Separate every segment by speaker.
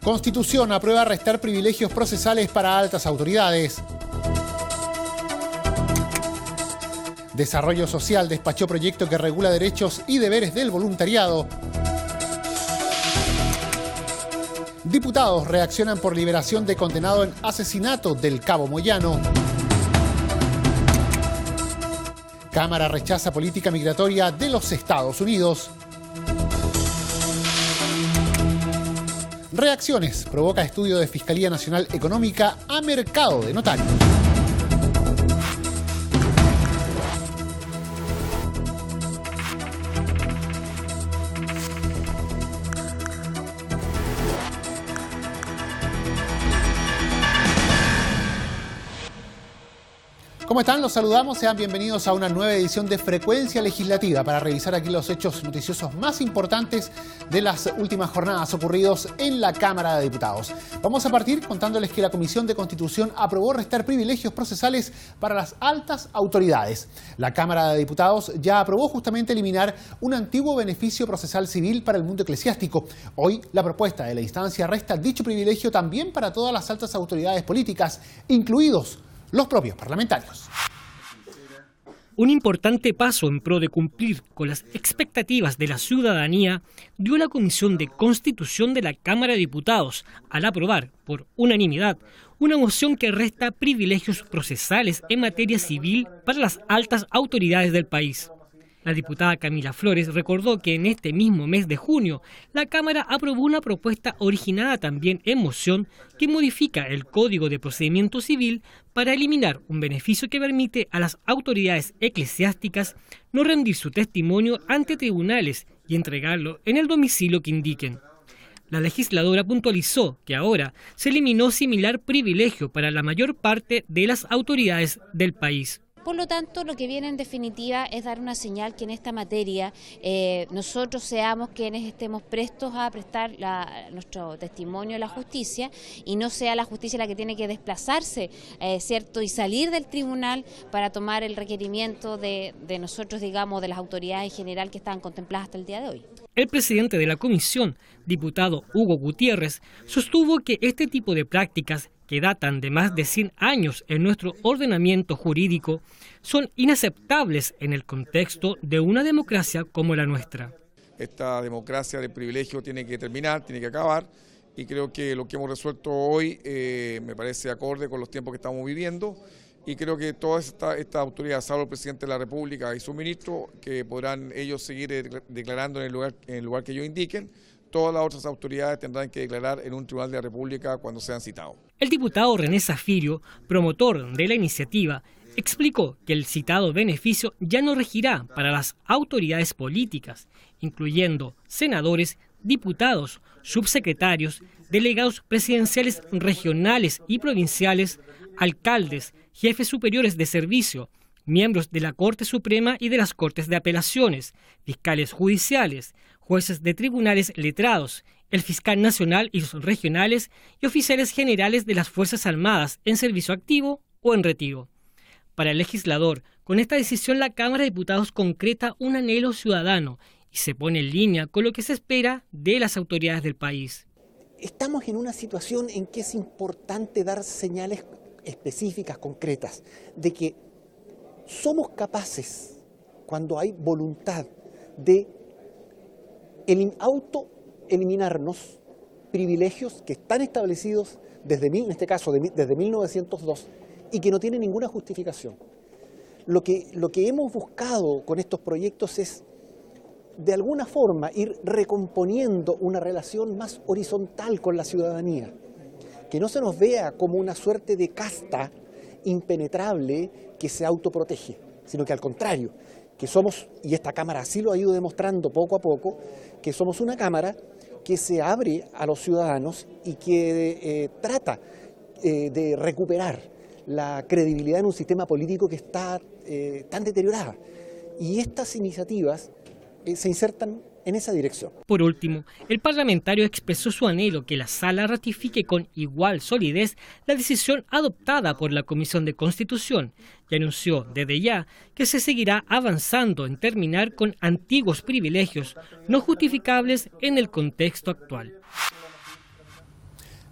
Speaker 1: Constitución aprueba restar privilegios procesales para altas autoridades. Desarrollo Social despachó proyecto que regula derechos y deberes del voluntariado. Diputados reaccionan por liberación de condenado en asesinato del Cabo Moyano. Cámara rechaza política migratoria de los Estados Unidos. Reacciones provoca estudio de Fiscalía Nacional Económica a mercado de notarios. ¿Cómo están? Los saludamos, sean bienvenidos a una nueva edición de Frecuencia Legislativa para revisar aquí los hechos noticiosos más importantes de las últimas jornadas ocurridos en la Cámara de Diputados. Vamos a partir contándoles que la Comisión de Constitución aprobó restar privilegios procesales para las altas autoridades. La Cámara de Diputados ya aprobó justamente eliminar un antiguo beneficio procesal civil para el mundo eclesiástico. Hoy la propuesta de la instancia resta dicho privilegio también para todas las altas autoridades políticas, incluidos los propios parlamentarios.
Speaker 2: Un importante paso en pro de cumplir con las expectativas de la ciudadanía dio la Comisión de Constitución de la Cámara de Diputados al aprobar, por unanimidad, una moción que resta privilegios procesales en materia civil para las altas autoridades del país. La diputada Camila Flores recordó que en este mismo mes de junio la Cámara aprobó una propuesta originada también en moción que modifica el Código de Procedimiento Civil para eliminar un beneficio que permite a las autoridades eclesiásticas no rendir su testimonio ante tribunales y entregarlo en el domicilio que indiquen. La legisladora puntualizó que ahora se eliminó similar privilegio para la mayor parte de las autoridades del país.
Speaker 3: Por lo tanto, lo que viene en definitiva es dar una señal que en esta materia nosotros seamos quienes estemos prestos a prestar nuestro testimonio a la justicia y no sea la justicia la que tiene que desplazarse, ¿cierto? Y salir del tribunal para tomar el requerimiento de nosotros, digamos, de las autoridades en general que estaban contempladas hasta el día de hoy.
Speaker 2: El presidente de la comisión, diputado Hugo Gutiérrez, sostuvo que este tipo de prácticas que datan de más de 100 años en nuestro ordenamiento jurídico, son inaceptables en el contexto de una democracia como la nuestra.
Speaker 4: Esta democracia de privilegio tiene que terminar, tiene que acabar, y creo que lo que hemos resuelto hoy me parece acorde con los tiempos que estamos viviendo, y creo que toda esta autoridad, salvo el presidente de la República y su ministro, que podrán ellos seguir declarando en el lugar que ellos indiquen. Todas las otras autoridades tendrán que declarar en un tribunal de la República cuando sean citados.
Speaker 2: El diputado René Zafirio, promotor de la iniciativa, explicó que el citado beneficio ya no regirá para las autoridades políticas, incluyendo senadores, diputados, subsecretarios, delegados presidenciales regionales y provinciales, alcaldes, jefes superiores de servicio, miembros de la Corte Suprema y de las Cortes de Apelaciones, fiscales judiciales, jueces de tribunales letrados, el fiscal nacional y los regionales y oficiales generales de las Fuerzas Armadas en servicio activo o en retiro. Para el legislador, con esta decisión la Cámara de Diputados concreta un anhelo ciudadano y se pone en línea con lo que se espera de las autoridades del país.
Speaker 5: Estamos en una situación en que es importante dar señales específicas, concretas, de que somos capaces, cuando hay voluntad, de autoeliminarnos privilegios que están establecidos en este caso desde 1902 y que no tienen ninguna justificación. Lo que hemos buscado con estos proyectos es, de alguna forma, ir recomponiendo una relación más horizontal con la ciudadanía, que no se nos vea como una suerte de casta impenetrable que se autoprotege, sino que al contrario, que somos, y esta Cámara así lo ha ido demostrando poco a poco, que somos una Cámara que se abre a los ciudadanos y que trata de recuperar la credibilidad en un sistema político que está tan deteriorada. Y estas iniciativas se insertan en esa dirección.
Speaker 2: Por último, el parlamentario expresó su anhelo que la Sala ratifique con igual solidez la decisión adoptada por la Comisión de Constitución y anunció desde ya que se seguirá avanzando en terminar con antiguos privilegios no justificables en el contexto actual.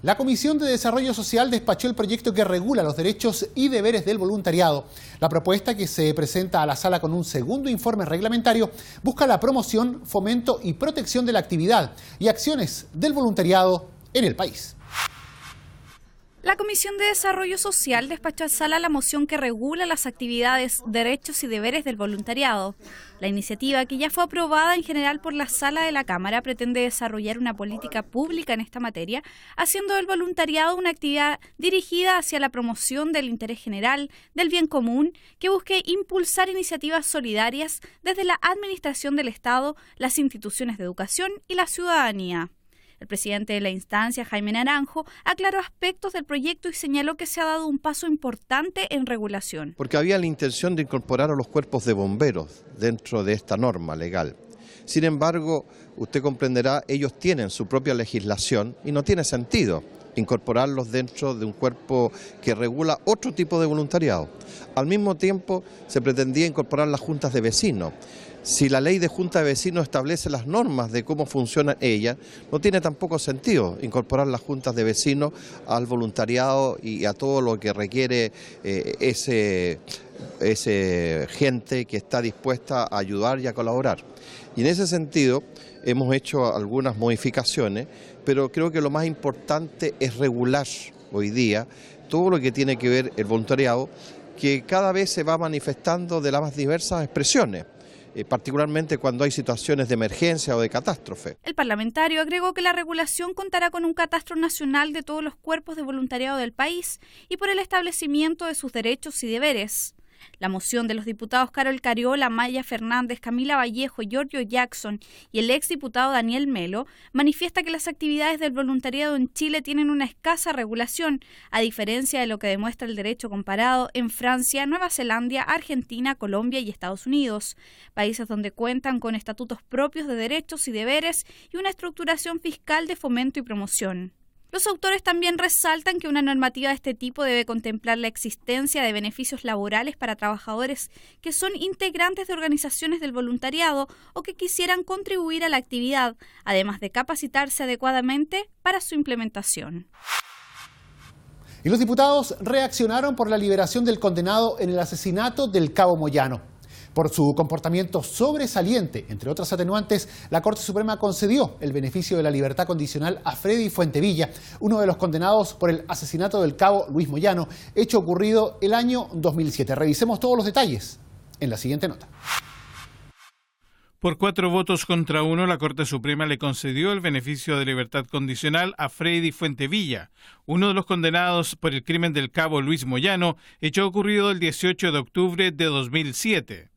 Speaker 1: La Comisión de Desarrollo Social despachó el proyecto que regula los derechos y deberes del voluntariado. La propuesta, que se presenta a la sala con un segundo informe reglamentario, busca la promoción, fomento y protección de la actividad y acciones del voluntariado en el país.
Speaker 6: La Comisión de Desarrollo Social despachó a sala la moción que regula las actividades, derechos y deberes del voluntariado. La iniciativa, que ya fue aprobada en general por la sala de la Cámara, pretende desarrollar una política pública en esta materia, haciendo del voluntariado una actividad dirigida hacia la promoción del interés general, del bien común, que busque impulsar iniciativas solidarias desde la administración del Estado, las instituciones de educación y la ciudadanía. El presidente de la instancia, Jaime Naranjo, aclaró aspectos del proyecto y señaló que se ha dado un paso importante en regulación.
Speaker 7: Porque había la intención de incorporar a los cuerpos de bomberos dentro de esta norma legal. Sin embargo, usted comprenderá, ellos tienen su propia legislación y no tiene sentido incorporarlos dentro de un cuerpo que regula otro tipo de voluntariado. Al mismo tiempo, se pretendía incorporar las juntas de vecinos. Si la ley de junta de vecinos establece las normas de cómo funcionan ellas, no tiene tampoco sentido incorporar las juntas de vecinos al voluntariado y a todo lo que requiere ese gente que está dispuesta a ayudar y a colaborar. Y en ese sentido hemos hecho algunas modificaciones, pero creo que lo más importante es regular hoy día todo lo que tiene que ver el voluntariado, que cada vez se va manifestando de las más diversas expresiones, particularmente cuando hay situaciones de emergencia o de catástrofe.
Speaker 6: El parlamentario agregó que la regulación contará con un catastro nacional de todos los cuerpos de voluntariado del país y por el establecimiento de sus derechos y deberes. La moción de los diputados Carol Cariola, Maya Fernández, Camila Vallejo, Giorgio Jackson y el exdiputado Daniel Melo manifiesta que las actividades del voluntariado en Chile tienen una escasa regulación, a diferencia de lo que demuestra el derecho comparado en Francia, Nueva Zelanda, Argentina, Colombia y Estados Unidos, países donde cuentan con estatutos propios de derechos y deberes y una estructuración fiscal de fomento y promoción. Los autores también resaltan que una normativa de este tipo debe contemplar la existencia de beneficios laborales para trabajadores que son integrantes de organizaciones del voluntariado o que quisieran contribuir a la actividad, además de capacitarse adecuadamente para su implementación.
Speaker 1: Y los diputados reaccionaron por la liberación del condenado en el asesinato del cabo Moyano. Por su comportamiento sobresaliente, entre otras atenuantes, la Corte Suprema concedió el beneficio de la libertad condicional a Freddy Fuentevilla, uno de los condenados por el asesinato del cabo Luis Moyano, hecho ocurrido el año 2007. Revisemos todos los detalles en la siguiente nota.
Speaker 8: Por 4 votos contra 1, la Corte Suprema le concedió el beneficio de libertad condicional a Freddy Fuentevilla, uno de los condenados por el crimen del cabo Luis Moyano, hecho ocurrido el 18 de octubre de 2007.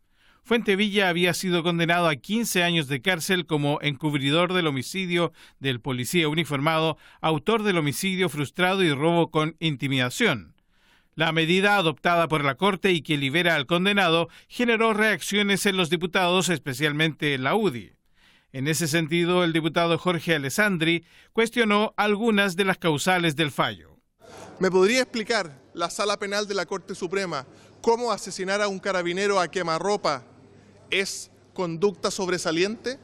Speaker 8: Fuentevilla había sido condenado a 15 años de cárcel como encubridor del homicidio del policía uniformado, autor del homicidio frustrado y robo con intimidación. La medida adoptada por la Corte y que libera al condenado generó reacciones en los diputados, especialmente en la UDI. En ese sentido, el diputado Jorge Alessandri cuestionó algunas de las causales del fallo.
Speaker 9: ¿Me podría explicar la Sala Penal de la Corte Suprema cómo asesinar a un carabinero a quemarropa es conducta sobresaliente?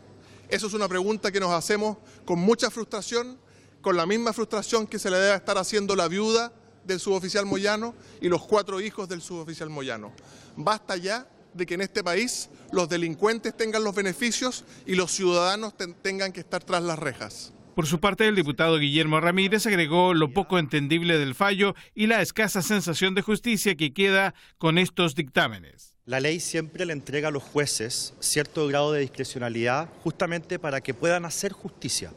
Speaker 9: Eso es una pregunta que nos hacemos con mucha frustración, con la misma frustración que se le debe estar haciendo la viuda del suboficial Moyano y los 4 hijos del suboficial Moyano. Basta ya de que en este país los delincuentes tengan los beneficios y los ciudadanos tengan que estar tras las rejas.
Speaker 8: Por su parte, el diputado Guillermo Ramírez agregó lo poco entendible del fallo y la escasa sensación de justicia que queda con estos dictámenes.
Speaker 10: La ley siempre le entrega a los jueces cierto grado de discrecionalidad justamente para que puedan hacer justicia.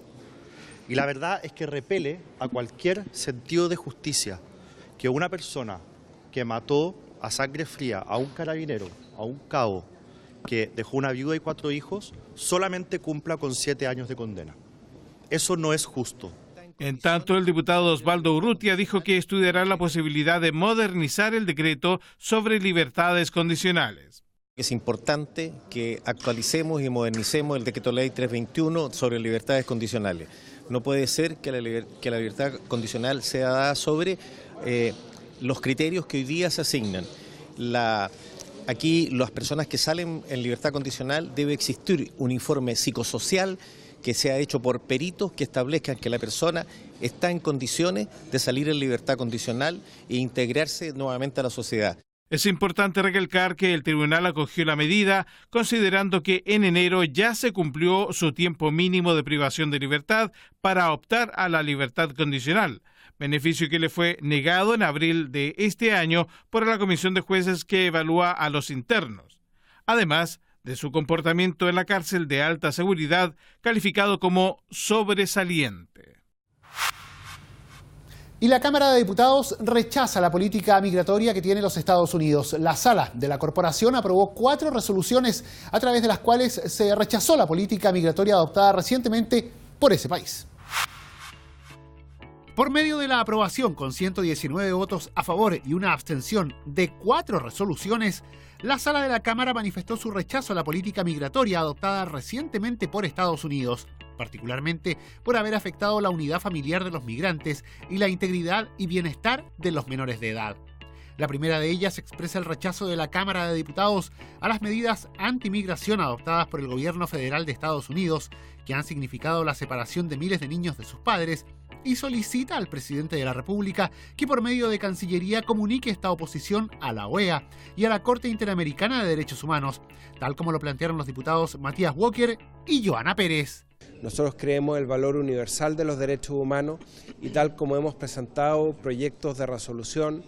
Speaker 10: Y la verdad es que repele a cualquier sentido de justicia que una persona que mató a sangre fría a un carabinero, a un cabo, que dejó una viuda y 4 hijos, solamente cumpla con 7 años de condena. Eso no es justo.
Speaker 8: En tanto, el diputado Osvaldo Urrutia dijo que estudiará la posibilidad de modernizar el decreto sobre libertades condicionales.
Speaker 11: Es importante que actualicemos y modernicemos el decreto ley 321 sobre libertades condicionales. No puede ser que la libertad condicional sea dada sobre los criterios que hoy día se asignan. Aquí las personas que salen en libertad condicional debe existir un informe psicosocial que sea hecho por peritos que establezcan que la persona está en condiciones de salir en libertad condicional e integrarse nuevamente a la sociedad.
Speaker 8: Es importante recalcar que el tribunal acogió la medida, considerando que en enero ya se cumplió su tiempo mínimo de privación de libertad para optar a la libertad condicional, beneficio que le fue negado en abril de este año por la Comisión de Jueces que evalúa a los internos. Además de su comportamiento en la cárcel de alta seguridad, calificado como sobresaliente.
Speaker 1: Y la Cámara de Diputados rechaza la política migratoria que tiene los Estados Unidos. La sala de la corporación aprobó 4 resoluciones a través de las cuales se rechazó la política migratoria adoptada recientemente por ese país. Por medio de la aprobación con 119 votos a favor y una abstención de 4 resoluciones, la sala de la Cámara manifestó su rechazo a la política migratoria adoptada recientemente por Estados Unidos, particularmente por haber afectado la unidad familiar de los migrantes y la integridad y bienestar de los menores de edad. La primera de ellas expresa el rechazo de la Cámara de Diputados a las medidas antimigración adoptadas por el gobierno federal de Estados Unidos, que han significado la separación de miles de niños de sus padres, y solicita al presidente de la República que por medio de Cancillería comunique esta oposición a la OEA y a la Corte Interamericana de Derechos Humanos, tal como lo plantearon los diputados Matías Walker y Johanna Pérez.
Speaker 12: Nosotros creemos el valor universal de los derechos humanos y tal como hemos presentado proyectos de resolución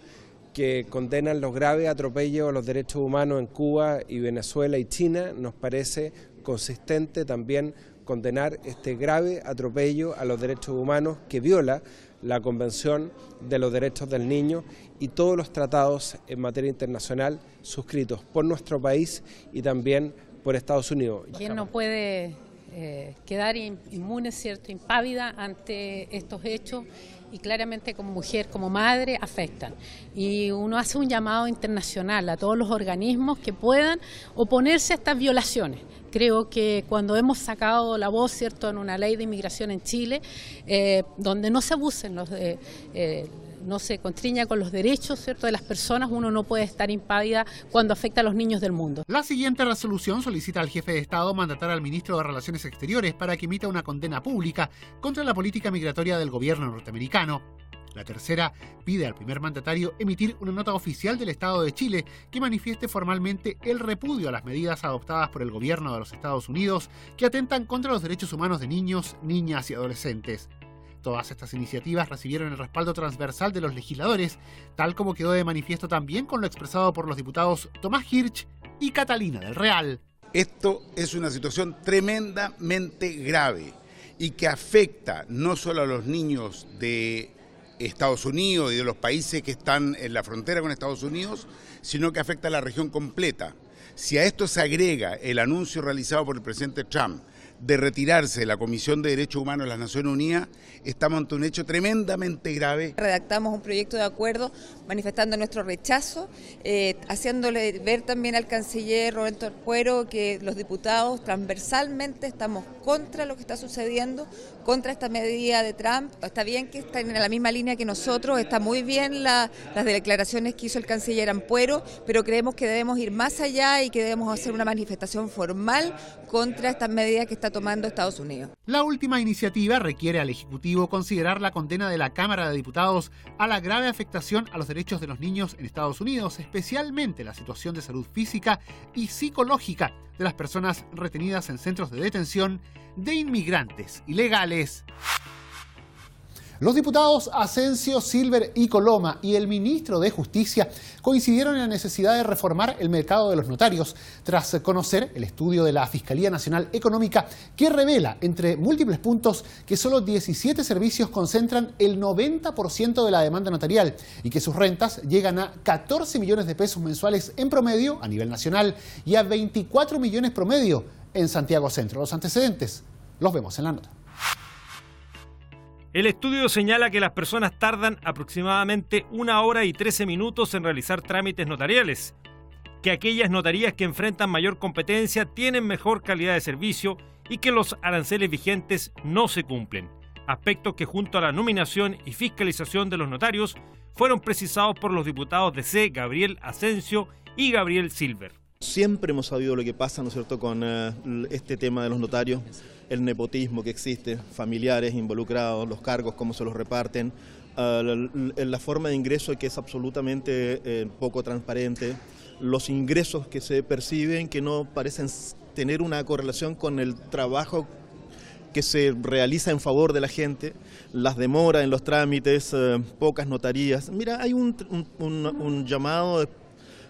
Speaker 12: que condenan los graves atropellos a los derechos humanos en Cuba y Venezuela y China, nos parece consistente también condenar este grave atropello a los derechos humanos que viola la Convención de los Derechos del Niño y todos los tratados en materia internacional suscritos por nuestro país y también por Estados Unidos.
Speaker 13: ¿Quién no puede quedar inmune, cierto, impávida ante estos hechos? Y claramente como mujer, como madre, afectan. Y uno hace un llamado internacional a todos los organismos que puedan oponerse a estas violaciones. Creo que cuando hemos sacado la voz, cierto, en una ley de inmigración en Chile, donde no se abusen no se constriña con los derechos, cierto, de las personas, uno no puede estar impávida cuando afecta a los niños del mundo.
Speaker 1: La siguiente resolución solicita al jefe de Estado mandatar al ministro de Relaciones Exteriores para que emita una condena pública contra la política migratoria del gobierno norteamericano. La tercera pide al primer mandatario emitir una nota oficial del Estado de Chile que manifieste formalmente el repudio a las medidas adoptadas por el gobierno de los Estados Unidos que atentan contra los derechos humanos de niños, niñas y adolescentes. Todas estas iniciativas recibieron el respaldo transversal de los legisladores, tal como quedó de manifiesto también con lo expresado por los diputados Tomás Hirsch y Catalina del Real.
Speaker 14: Esto es una situación tremendamente grave y que afecta no solo a los niños de Estados Unidos y de los países que están en la frontera con Estados Unidos, sino que afecta a la región completa. Si a esto se agrega el anuncio realizado por el presidente Trump de retirarse de la Comisión de Derechos Humanos de las Naciones Unidas, estamos ante un hecho tremendamente grave.
Speaker 15: Redactamos un proyecto de acuerdo manifestando nuestro rechazo, haciéndole ver también al canciller Roberto Ampuero que los diputados transversalmente estamos contra lo que está sucediendo, contra esta medida de Trump. Está bien que estén en la misma línea que nosotros, está muy bien las declaraciones que hizo el canciller Ampuero, pero creemos que debemos ir más allá y que debemos hacer una manifestación formal contra estas medidas que está tomando Estados Unidos.
Speaker 1: La última iniciativa requiere al Ejecutivo considerar la condena de la Cámara de Diputados a la grave afectación a los derechos de los niños en Estados Unidos, especialmente la situación de salud física y psicológica de las personas retenidas en centros de detención de inmigrantes ilegales. Los diputados Asensio, Silver y Coloma y el ministro de Justicia coincidieron en la necesidad de reformar el mercado de los notarios tras conocer el estudio de la Fiscalía Nacional Económica que revela, entre múltiples puntos, que solo 17 servicios concentran el 90% de la demanda notarial y que sus rentas llegan a 14 millones de pesos mensuales en promedio a nivel nacional y a 24 millones promedio en Santiago Centro. Los antecedentes los vemos en la nota.
Speaker 2: El estudio señala que las personas tardan aproximadamente 1 hora y 13 minutos en realizar trámites notariales, que aquellas notarías que enfrentan mayor competencia tienen mejor calidad de servicio y que los aranceles vigentes no se cumplen, aspectos que junto a la nominación y fiscalización de los notarios fueron precisados por los diputados de C. Gabriel Asensio y Gabriel Silver.
Speaker 16: Siempre hemos sabido lo que pasa, ¿no es cierto?, con este tema de los notarios, el nepotismo que existe, familiares involucrados, los cargos, cómo se los reparten, la forma de ingreso que es absolutamente poco transparente, los ingresos que se perciben que no parecen tener una correlación con el trabajo que se realiza en favor de la gente, las demoras en los trámites, pocas notarías. Mira, hay un llamado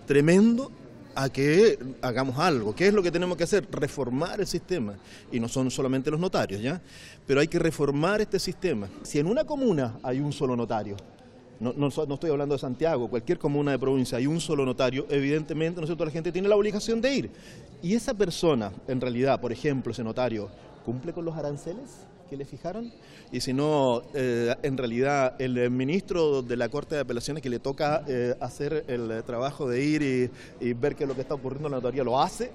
Speaker 16: tremendo a que hagamos algo. ¿Qué es lo que tenemos que hacer? Reformar el sistema. Y no son solamente los notarios, ¿ya? Pero hay que reformar este sistema. Si en una comuna hay un solo notario, no estoy hablando de Santiago, cualquier comuna de provincia hay un solo notario, evidentemente, ¿no es cierto?, la gente tiene la obligación de ir. Y esa persona, en realidad, por ejemplo, ese notario, ¿cumple con los aranceles que le fijaron? Y si no, en realidad, el ministro de la Corte de Apelaciones que le toca hacer el trabajo de ir y ver qué es lo que está ocurriendo en la notaría, ¿lo hace?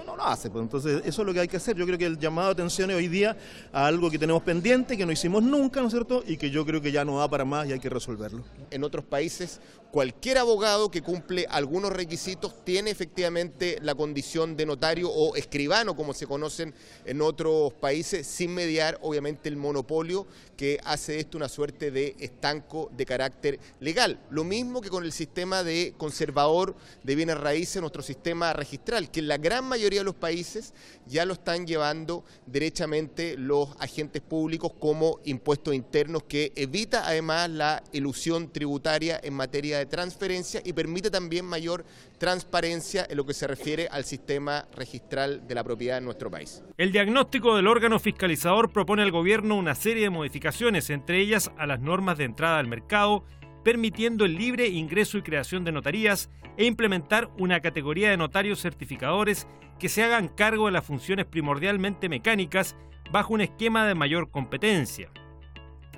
Speaker 16: No lo hace. Pues entonces, eso es lo que hay que hacer. Yo creo que el llamado de atención es hoy día a algo que tenemos pendiente, que no hicimos nunca, ¿no es cierto?, y que yo creo que ya no da para más y hay que resolverlo.
Speaker 17: En otros países, cualquier abogado que cumple algunos requisitos tiene efectivamente la condición de notario o escribano, como se conocen en otros países, sin mediar, obviamente, el monopolio que hace de esto una suerte de estanco de carácter legal. Lo mismo que con el sistema de conservador de bienes raíces, nuestro sistema registral, que en la gran mayoría de los países ya lo están llevando derechamente los agentes públicos como impuestos internos, que evita además la elusión tributaria en materia de transferencia y permite también mayor transparencia en lo que se refiere al sistema registral de la propiedad en nuestro país.
Speaker 18: El diagnóstico del órgano fiscalizador propone al gobierno una serie de modificaciones, entre ellas a las normas de entrada al mercado, permitiendo el libre ingreso y creación de notarías e implementar una categoría de notarios certificadores que se hagan cargo de las funciones primordialmente mecánicas bajo un esquema de mayor competencia.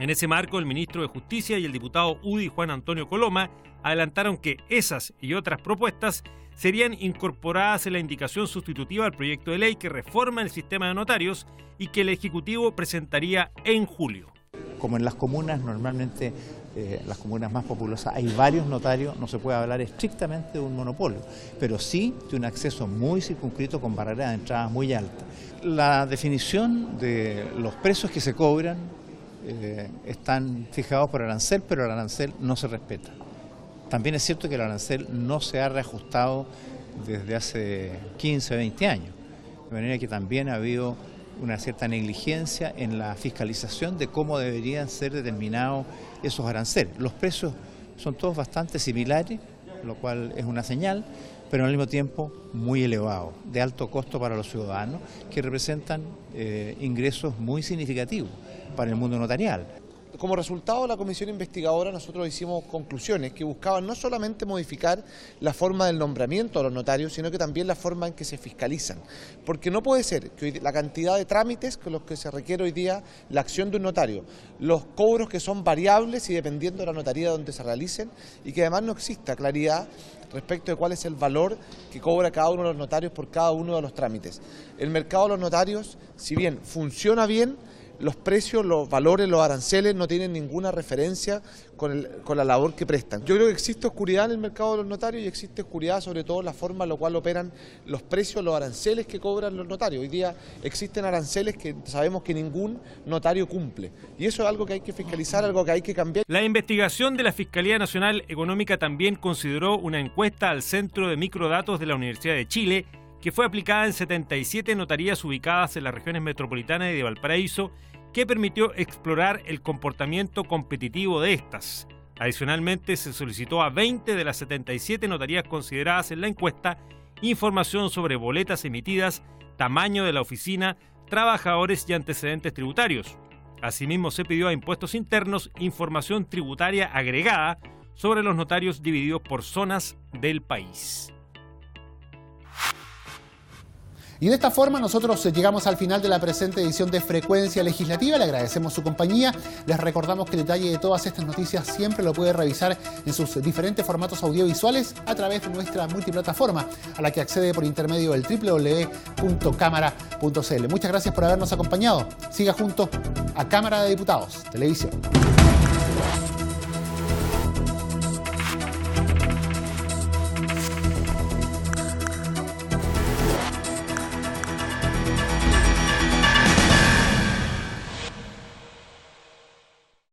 Speaker 18: En ese marco, el ministro de Justicia y el diputado UDI Juan Antonio Coloma adelantaron que esas y otras propuestas serían incorporadas en la indicación sustitutiva al proyecto de ley que reforma el sistema de notarios y que el Ejecutivo presentaría en julio.
Speaker 19: Como en las comunas, normalmente las comunas más populosas, hay varios notarios, no se puede hablar estrictamente de un monopolio, pero sí de un acceso muy circunscrito con barreras de entrada muy altas. La definición de los precios que se cobran están fijados por arancel, pero el arancel no se respeta. También es cierto que el arancel no se ha reajustado desde hace 15 o 20 años, de manera que también ha habido una cierta negligencia en la fiscalización de cómo deberían ser determinados esos aranceles. Los precios son todos bastante similares, lo cual es una señal, pero al mismo tiempo muy elevados, de alto costo para los ciudadanos, que representan ingresos muy significativos para el mundo notarial.
Speaker 20: Como resultado de la comisión investigadora, nosotros hicimos conclusiones que buscaban no solamente modificar la forma del nombramiento de los notarios, sino que también la forma en que se fiscalizan. Porque no puede ser que la cantidad de trámites con los que se requiere hoy día la acción de un notario, los cobros que son variables y dependiendo de la notaría donde se realicen, y que además no exista claridad respecto de cuál es el valor que cobra cada uno de los notarios por cada uno de los trámites. El mercado de los notarios, si bien funciona bien, los precios, los valores, los aranceles no tienen ninguna referencia con la labor que prestan. Yo creo que existe oscuridad en el mercado de los notarios y existe oscuridad sobre todo en la forma en la cual operan los precios, los aranceles que cobran los notarios. Hoy día existen aranceles que sabemos que ningún notario cumple y eso es algo que hay que fiscalizar, algo que hay que cambiar.
Speaker 18: La investigación de la Fiscalía Nacional Económica también consideró una encuesta al Centro de Microdatos de la Universidad de Chile que fue aplicada en 77 notarías ubicadas en las regiones metropolitanas y de Valparaíso, que permitió explorar el comportamiento competitivo de estas. Adicionalmente, se solicitó a 20 de las 77 notarías consideradas en la encuesta información sobre boletas emitidas, tamaño de la oficina, trabajadores y antecedentes tributarios. Asimismo, se pidió a Impuestos Internos información tributaria agregada sobre los notarios divididos por zonas del país.
Speaker 1: Y de esta forma nosotros llegamos al final de la presente edición de Frecuencia Legislativa. Le agradecemos su compañía. Les recordamos que el detalle de todas estas noticias siempre lo puede revisar en sus diferentes formatos audiovisuales a través de nuestra multiplataforma, a la que accede por intermedio del www.cámara.cl. Muchas gracias por habernos acompañado. Siga junto a Cámara de Diputados Televisión.